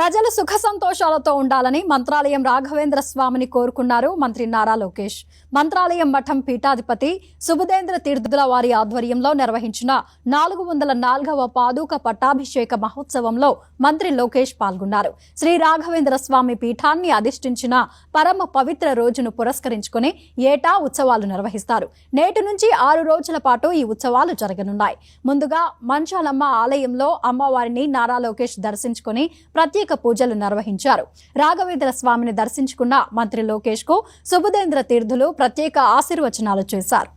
ప్రజలు సుఖ సంతోషాలతో ఉండాలని మంత్రాలయం రాఘవేంద్ర స్వామిని కోరుకున్నారు మంత్రి నారా లోకేష్. మంత్రాలయం మఠం పీఠాధిపతి సుబుధేంద్ర తీర్థుల వారి ఆధ్వర్యంలో నిర్వహించిన 404వ పాదుక పట్టాభిషేక మహోత్సవంలో మంత్రి లోకేష్ పాల్గొన్నారు. శ్రీ రాఘవేంద్ర స్వామి పీఠాన్ని అధిష్ఠించిన పరమ పవిత్ర రోజును పురస్కరించుకుని ఏటా ఉత్సవాలు నిర్వహిస్తారు. నేటి నుంచి 6 రోజుల పాటు ఈ ఉత్సవాలు జరగనున్నాయి. ముందుగా మంచాలమ్మ ఆలయంలో అమ్మవారిని నారా లోకేష్ దర్శించుకుని ప్రత్యేక పూజలు నిర్వహించారు. రాఘవేంద్ర స్వామిని దర్శించుకున్న మంత్రి లోకేష్ కు సుబుధేంద్ర తీర్థులు ప్రత్యేక ఆశీర్వచనాలు చేశారు.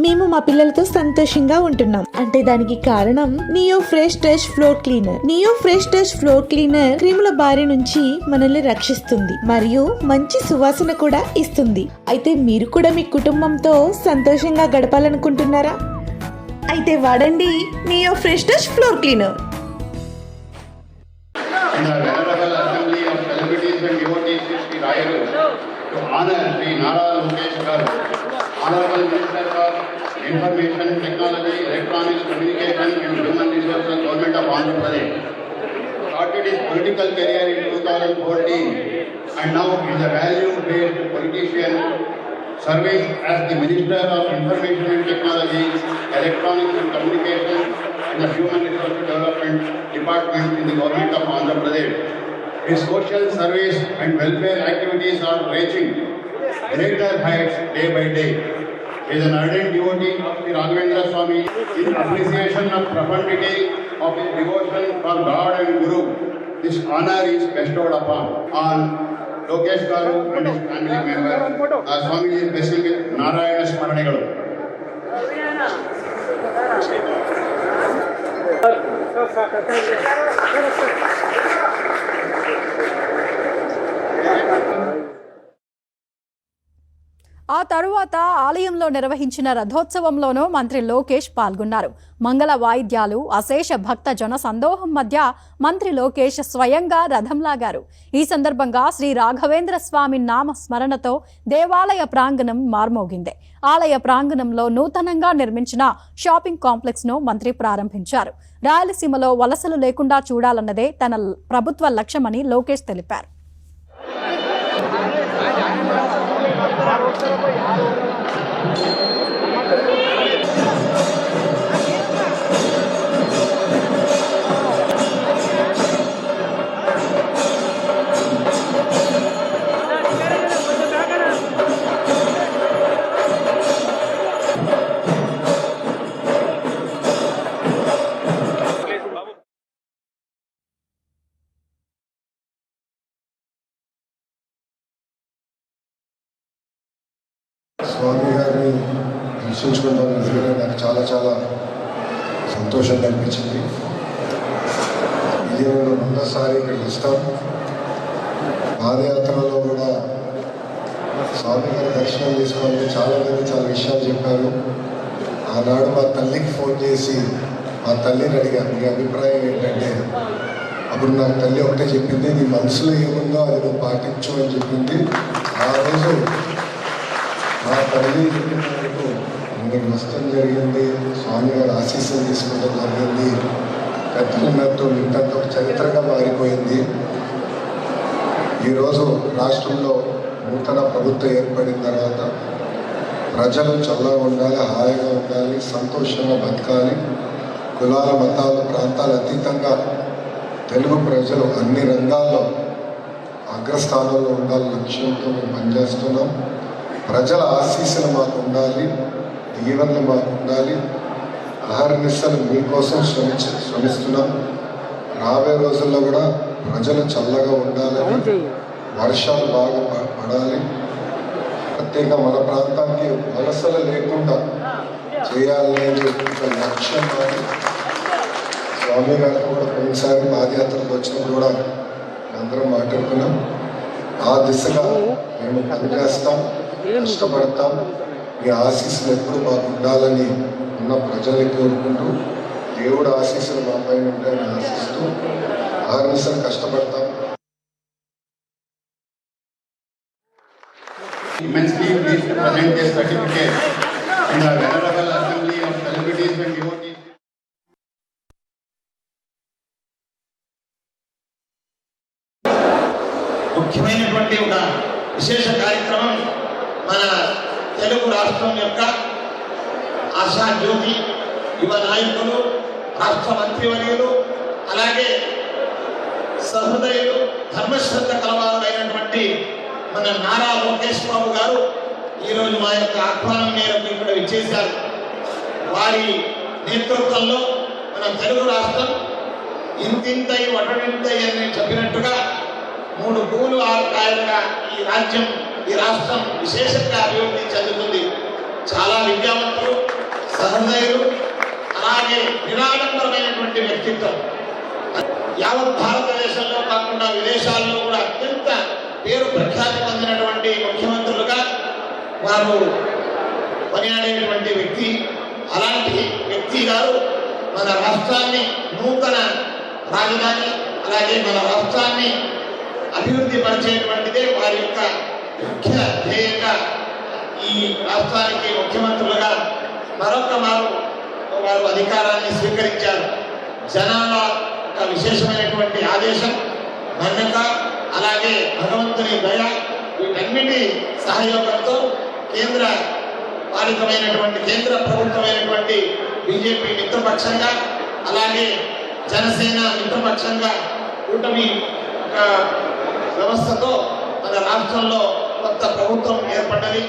మేము మా పిల్లలతో సంతోషంగా ఉంటున్నాం అంటే దానికి కారణం Neo fresh touch floor cleaner. Neo fresh touch floor cleaner క్రిముల బారి నుంచి మనల్ని రక్షిస్తుంది మరియు మంచి సువాసన కూడా ఇస్తుంది. అయితే మీరు కూడా మీ కుటుంబంతో సంతోషంగా గడపాలనుకుంటున్నారా? అయితే వాడండి neo fresh touch floor cleaner. Honorable Minister for Information Technology, Electronics, Communication and Human Resources, Government of Andhra Pradesh. Started his political career in 2014 and now is a value-based politician serving as the Minister of Information and Technology, Electronics and Communication and the Human Resources Development Department in the Government of Andhra Pradesh. His social service and welfare activities are reaching greater heights day by day. He is an ardent devotee of Sri Raghavendra Swami. In appreciation of profundity of his devotion for God and Guru, this honor is bestowed upon Lokesh Garu and his family members. Swami is blessing Narayana Smaranigalu. ఆ తరువాత ఆలయంలో నిర్వహించిన రథోత్సవంలోనూ మంత్రి లోకేష్ పాల్గొన్నారు. మంగళ వాయిద్యాలు, అశేష భక్త జన సందోహం మధ్య మంత్రి లోకేష్ స్వయంగా రథం లాగారు. ఈ సందర్భంగా శ్రీ రాఘవేంద్ర స్వామి నామ స్మరణతో దేవాలయ ప్రాంగణం మార్మోగింది. ఆలయ ప్రాంగణంలో నూతనంగా నిర్మించిన షాపింగ్ కాంప్లెక్స్ ను మంత్రి ప్రారంభించారు. రాయలసీమలో వలసలు లేకుండా చూడాలన్నదే తన ప్రభుత్వ లక్ష్యమని లోకేష్ తెలిపారు. స్వామి గారిని దర్శించుకుంటాం నిజంగా నాకు చాలా చాలా సంతోషంగా అనిపించింది. ఇది నేను రెండోసారి ఇక్కడికి వస్తాం. పాదయాత్రలో కూడా స్వామి గారి దర్శనం చేసుకోవాలని చాలామంది చాలా విషయాలు చెప్పారు. ఆనాడు మా తల్లికి ఫోన్ చేసి మా తల్లిని అడిగాను, మీ అభిప్రాయం ఏంటంటే అప్పుడు నాకు తల్లి ఒకటే చెప్పింది, నీ మనసులో ఏముందో అది నువ్వు పాటించు అని చెప్పింది. ఆ రోజు మా తల్లి చెప్పినందుకు అందరికి నష్టం జరిగింది. స్వామి గారు ఆశీస్సులు తీసుకోవడం జరిగింది. పెద్దలతో ఇంతంత ఒక చరిత్రగా మారిపోయింది. ఈరోజు రాష్ట్రంలో నూతన ప్రభుత్వం ఏర్పడిన తర్వాత ప్రజలు చల్లగా ఉండాలి, హాయిగా ఉండాలి, సంతోషంగా బతకాలి, కులాల మతాలు ప్రాంతాలు అతీతంగా తెలుగు ప్రజలు అన్ని రంగాల్లో అగ్రస్థానంలో ఉండాలని లక్ష్యంతో మేము పనిచేస్తున్నాం. ప్రజల ఆశీస్సులు మాకు ఉండాలి, దీవెనలు మాకు ఉండాలి. అహర్నిశలు మీకోసం శ్రమిస్తున్నాం. రాబోయే రోజుల్లో కూడా ప్రజలు చల్లగా ఉండాలని, వర్షాలు బాగా పడాలి, ప్రత్యేక మన ప్రాంతానికి వలసలు లేకుండా చేయాలనేది ఒక లక్ష్యం. స్వామి గారు కూడా కొన్నిసారి పాదయాత్రలు వచ్చినప్పుడు కూడా అందరం మాట్లాడుకున్నాం. ఆ దిశగా మేము పనిచేస్తాం, కష్టపడతాం. మీ ఆశీస్సులు ఎప్పుడు మాకు ఉండాలని ఉన్న ప్రజల్ని కోరుకుంటూ దేవుడు ఆశీస్సులు మా పైన ఉంటాయని ఆశిస్తూ ఆర్మిసం కష్టపడతాం. Immensely pleased to present this certificate in the venerable assembly of celebrities and devotees. ముఖ్యమైనటువంటి ఒక విశేష కార్యక్రమం మన తెలుగు రాష్ట్రం యొక్క ఆశా జ్యోతి యువ నాయకులు, రాష్ట్ర మంత్రివర్యులు, అలాగే సహృదయులు, ధర్మశ్రద్ధ కలవారులైనటువంటి మన నారా లోకేష్ బాబు గారు ఈరోజు మా యొక్క ఆహ్వానం మేరకు ఇక్కడ విచ్చేశారు. వారి నేతృత్వంలో మన తెలుగు రాష్ట్రం ఇంతింతై వటవింతై అని చెప్పినట్టుగా 3 పూలు 6 కాయలుగా ఈ రాజ్యం, ఈ రాష్ట్రం విశేషంగా అభివృద్ధి చెందుతుంది. చాలా విద్యావంతులు, సహృదయులు, అలాగే నిరాడంబరమైనటువంటి వ్యక్తిత్వం. యావత్ భారతదేశంలో కాకుండా విదేశాల్లో కూడా అత్యంత పేరు ప్రఖ్యాతి పొందినటువంటి ముఖ్యమంత్రులుగా వారు పనియాడేటువంటి వ్యక్తి. అలాంటి వ్యక్తి గారు మన రాష్ట్రాన్ని నూతన రాజధాని, అలాగే మన రాష్ట్రాన్ని అభివృద్ధి పరిచేటువంటిదే వారి యొక్క ముఖ్య ధ్యేయంగా ఈ రాష్ట్రానికి ముఖ్యమంత్రులుగా మరొక మారు వారు అధికారాన్ని స్వీకరించారు. జనాల యొక్క విశేషమైనటువంటి ఆదేశం, నమ్మక, అలాగే భగవంతుని దయ, వీటన్నిటి సహయోగంతో కేంద్ర పాలితమైనటువంటి కేంద్ర ప్రభుత్వమైనటువంటి బీజేపీ మిత్రపక్షంగా, అలాగే జనసేన మిత్రపక్షంగా కూటమి ఒక వ్యవస్థతో మన రాష్ట్రంలో కొత్త ప్రభుత్వం ఏర్పడ్డది.